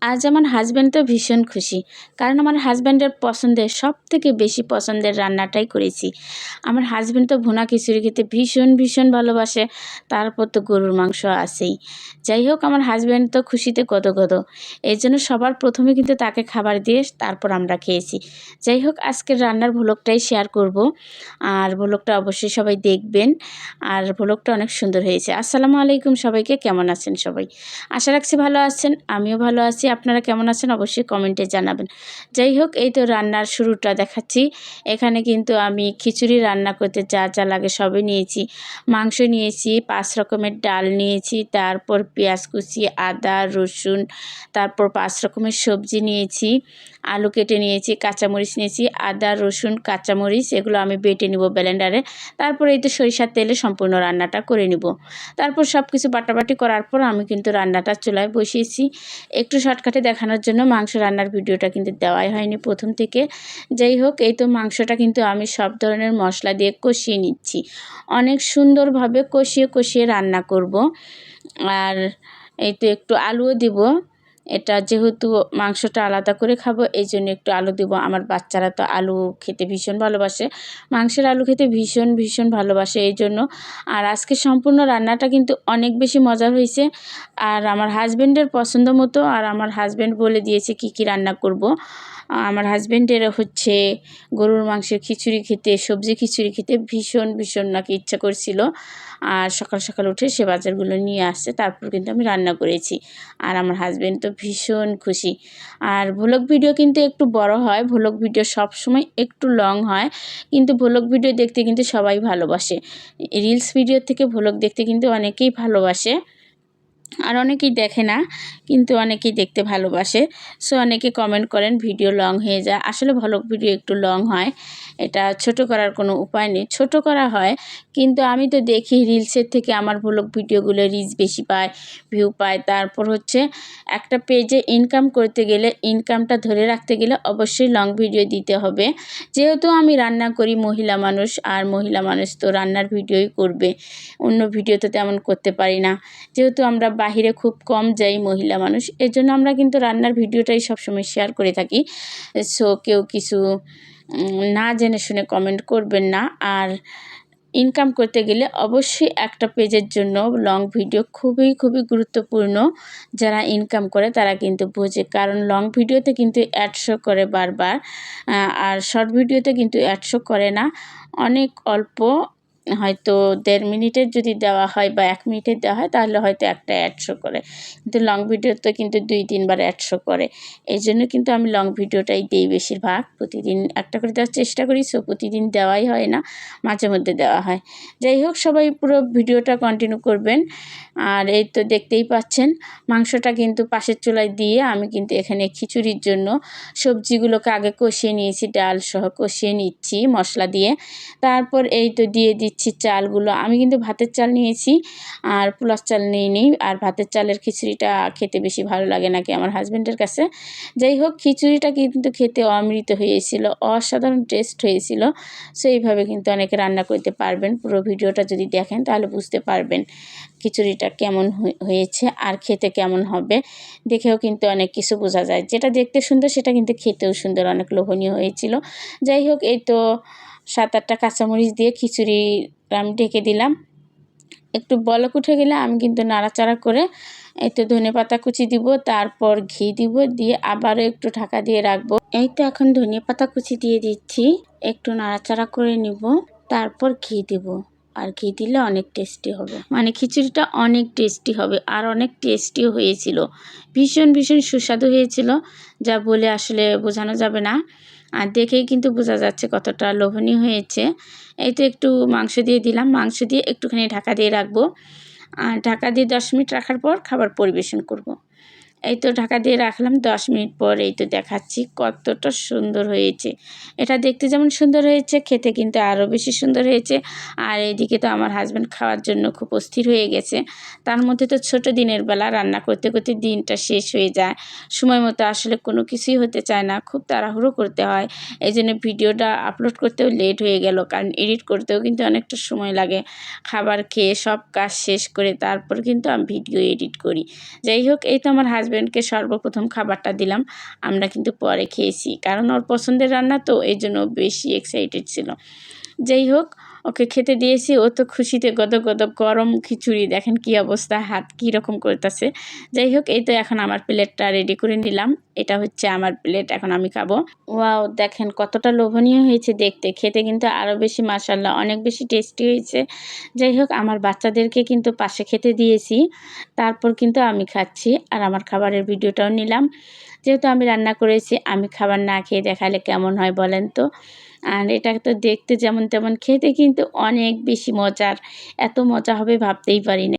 আজ আমার হাজব্যান্ড তো ভীষণ খুশি, কারণ আমার হাজব্যান্ডের পছন্দের সবথেকে বেশি পছন্দের রান্নাটাই করেছি। আমার হাজব্যান্ড তো ভুনা খিচুড়ি খেতে ভীষণ ভীষণ ভালোবাসে, তারপর তো গরুর মাংস আছেই। যাই হোক, আমার হাজব্যান্ড তো খুশিতে গদগদ। এই জন্য সবার প্রথমে কিন্তু তাকে খাবার দিয়ে তারপর আমরা খেয়েছি। যাই হোক, আজকের রান্নার ভ্লগটাই শেয়ার করব, আর ভ্লগটা অবশ্যই সবাই দেখবেন। আর ভ্লগটা অনেক সুন্দর হয়েছে। আসসালামু আলাইকুম সবাইকে, কেমন আছেন সবাই? আশা রাখছি ভালো আছেন, আমিও ভালো আছি। আপনারা কেমন আছেন অবশ্যই কমেন্টে জানাবেন। যাই হোক, এই তো রান্নার শুরুটা দেখাচ্ছি। এখানে কিন্তু আমি খিচুড়ি রান্না করতে যা যা লাগে সবই নিয়েছি। মাংস নিয়েছি, 5 রকমের ডাল নিয়েছি, তারপর পেঁয়াজ কুচি, আদা রসুন, তারপর 5 রকমের সবজি নিয়েছি, আলু কেটে নিয়েছি, কাঁচামরিচ নিয়েছি, আদা রসুন কাঁচামরিচ এগুলো আমি বেটে নিব ব্লেন্ডারে। তারপর এই তো সরিষার তেলে সম্পূর্ণ রান্নাটা করে নিব। তারপর সব কিছু বাটাবাটি করার পর আমি কিন্তু রান্নাটা চুলায় বসিয়েছি। একটু শর্টকাটে দেখানোর জন্য মাংস রান্নার ভিডিওটা কিন্তু দেওয়াই হয়নি প্রথম থেকে। যাই হোক, এই তো মাংসটা কিন্তু আমি সব ধরনের মশলা দিয়ে কষিয়ে নিচ্ছি। অনেক সুন্দরভাবে কষিয়ে কষিয়ে রান্না করব। আর এই তো একটু আলুও দিব। এটা যেহেতু মাংসটা আলাদা করে খাবো, এই জন্য একটু আলু দিব। আমার বাচ্চারা তো আলু খেতে ভীষণ ভালোবাসে, মাংসের আলু খেতে ভীষণ ভীষণ ভালোবাসে এই জন্য। আর আজকে সম্পূর্ণ রান্নাটা কিন্তু অনেক বেশি মজার হয়েছে, আর আমার হাজব্যান্ডের পছন্দ মতো। আর আমার হাজব্যান্ড বলে দিয়েছে কি কি রান্না করব। আমার হাজব্যান্ডের হচ্ছে গরুর মাংসের খিচুড়ি খেতে, সবজি খিচুড়ি খেতে ভীষণ ভীষণ নাকি ইচ্ছা করছিল। আর সকাল সকাল উঠে সে বাজারগুলো নিয়ে আসছে, তারপর কিন্তু আমি রান্না করেছি। আর আমার হাজব্যান্ড তো ভীষণ খুশি। আর ভ্লগ ভিডিও কিন্তু একটু বড় হয়, ভ্লগ ভিডিও সব সময় একটু লং হয়, কিন্তু ভ্লগ ভিডিও দেখতে কিন্তু সবাই ভালোবাসে। রিলস ভিডিও থেকে ভ্লগ দেখতে কিন্তু অনেকেই ভালোবাসে, আর অনেকেই দেখে না, কিন্তু অনেকেই দেখতে ভালোবাসে। সো অনেকে কমেন্ট করেন ভিডিও লং হয়ে যায়। আসলে ভ্লগ ভিডিও একটু লং হয়, এটা ছোট করার কোনো উপায় নেই, ছোট করা হয়। কিন্তু আমি তো দেখি রিলসের থেকে আমার ভ্লগ ভিডিওগুলো রিচ বেশি পায়, ভিউ পায়। তারপর হচ্ছে একটা পেজে ইনকাম করতে গেলে, ইনকামটা ধরে রাখতে গেলে অবশ্যই লং ভিডিও দিতে হবে। যেহেতু আমি রান্না করি, মহিলা মানুষ, আর মহিলা মানুষ তো রান্নার ভিডিওই করবে, অন্য ভিডিও তো তেমন করতে পারি না। যেহেতু আমরা বাহিরে খুব কম যাই মহিলা মানুষ, এর জন্য আমরা কিন্তু রান্নার ভিডিওটাই সবসময় শেয়ার করে থাকি। সো কেউ কিছু না জেনে শুনে কমেন্ট করবেন না। আর ইনকাম করতে গেলে অবশ্যই একটা পেজের জন্য লং ভিডিও খুবই খুবই গুরুত্বপূর্ণ। যারা ইনকাম করে তারা কিন্তু বোঝে, কারণ লং ভিডিওতে কিন্তু অ্যাড শো করে বারবার, আর শর্ট ভিডিওতে কিন্তু অ্যাড শো করে না। অনেক অল্প, হয়তো 1.5 মিনিটের যদি দেওয়া হয় বা 1 মিনিটের দেওয়া হয় তাহলে হয়তো একটা অ্যাড শো করে, কিন্তু লং ভিডিওতে কিন্তু 2-3 বার অ্যাড শো করে। এই জন্য কিন্তু আমি লং ভিডিওটাই দিই বেশিরভাগ, প্রতিদিন একটা করে দেওয়ার চেষ্টা করি। সো প্রতিদিন দেওয়াই হয় না, মাঝে মধ্যে দেওয়া হয়। যাই হোক, সবাই পুরো ভিডিওটা কন্টিনিউ করবেন। আর এই তো দেখতেই পাচ্ছেন মাংসটা কিন্তু পাশের চুলায় দিয়ে আমি কিন্তু এখানে খিচুড়ির জন্য সবজিগুলোকে আগে কষিয়ে নিয়েছি, ডাল সহ কষিয়ে নিচ্ছি মশলা দিয়ে। তারপর এই তো দিয়ে দিচ্ছি চালগুলো। আমি কিন্তু ভাতের চাল নিয়েছি, আর পোলার চাল নিইনি। আর ভাতের চালের খিচুড়িটা খেতে বেশি ভালো লাগে নাকি আমার হাজব্যান্ডের কাছে। যাই হোক, খিচুড়িটা কিন্তু খেতে অমৃত হয়েছিল, অসাধারণ টেস্ট হয়েছিল। সো এইভাবে কিন্তু অনেকে রান্না করতে পারবেন। পুরো ভিডিওটা যদি দেখেন তাহলে বুঝতে পারবেন খিচুড়িটা কেমন হয়েছে আর খেতে কেমন হবে। দেখেও কিন্তু অনেক কিছু বোঝা যায়, যেটা দেখতে সুন্দর সেটা কিন্তু খেতেও সুন্দর, অনেক লোভনীয় হয়েছিল। যাই হোক, এই তো 7-8টা কাঁচামরিচ দিয়ে খিচুড়ি আমি ঢেকে দিলাম। একটু বলক উঠে গেলে আমি কিন্তু নাড়াচাড়া করে এই তো ধনেপাতা কুচি দিব, তারপর ঘি দিব, দিয়ে আবারও একটু ঢাকা দিয়ে রাখবো। এই তো এখন ধনেপাতা কুচি দিয়ে দিচ্ছি, একটু নাড়াচাড়া করে নিব, তারপর ঘি দিব। আর ঘি দিলে অনেক টেস্টি হবে, মানে খিচুড়িটা অনেক টেস্টি হবে। আর অনেক টেস্টিও হয়েছিল, ভীষণ ভীষণ সুস্বাদু হয়েছিল, যা বলে আসলে বোঝানো যাবে না। আর দেখেই কিন্তু বোঝা যাচ্ছে কতটা লোভনীয় হয়েছে। এই তো একটু মাংস দিয়ে দিলাম, মাংস দিয়ে একটুখানি ঢাকা দিয়ে রাখবো। আর ঢাকা দিয়ে 10 মিনিট রাখার পর খাবার পরিবেশন করব। এই তো ঢাকা দিয়ে রাখলাম, 10 মিনিট পর এই তো দেখাচ্ছি কতটা সুন্দর হয়েছে। এটা দেখতে যেমন সুন্দর হয়েছে, খেতে কিন্তু আরও বেশি সুন্দর হয়েছে। আর এইদিকে তো আমার হাজব্যান্ড খাওয়ার জন্য খুব অস্থির হয়ে গেছে। তার মধ্যে তো ছোট দিনের বেলা, রান্না করতে করতে দিনটা শেষ হয়ে যায়, সময় মতো আসলে কোনো কিছুই হতে চায় না, খুব তাড়াহুড়ো করতে হয়। এই জন্য ভিডিওটা আপলোড করতেও লেট হয়ে গেল, কারণ এডিট করতেও কিন্তু অনেকটা সময় লাগে। খাবার খেয়ে সব কাজ শেষ করে তারপর কিন্তু আমি ভিডিও এডিট করি। যাই হোক, এই তো আমার হাজব্যান্ডকে সর্বপ্রথম খাবারটা দিলাম, আমরা কিন্তু পরে খেয়েছি, কারণ ওর পছন্দের রান্না তো এই জন্য বেশি এক্সাইটেড ছিল। যাই হোক, ওকে খেতে দিয়েছি, ও তো খুশিতে গদক গদক, গরম খিচুড়ি দেখেন কি অবস্থা, হাত কীরকম করতেছে। যাই হোক, এই তো এখন আমার প্লেটটা রেডি করে নিলাম, এটা হচ্ছে আমার প্লেট, এখন আমি খাবো। ওয়াও, দেখেন কতটা লোভনীয় হয়েছে দেখতে, খেতে কিন্তু আরও বেশি মাশাআল্লাহ অনেক বেশি টেস্টি হয়েছে। যাই হোক, আমার বাচ্চাদেরকে কিন্তু পাশে খেতে দিয়েছি, তারপর কিন্তু আমি খাচ্ছি আর আমার খাবারের ভিডিওটাও নিলাম। যেহেতু আমি রান্না করেছি, আমি খাবার না খেয়ে দেখালে কেমন হয় বলেন তো। আর এটা তো দেখতে যেমন তেমন, খেতে কিন্তু অনেক বেশি মজার, এত মজা হবে ভাবতেই পারি না।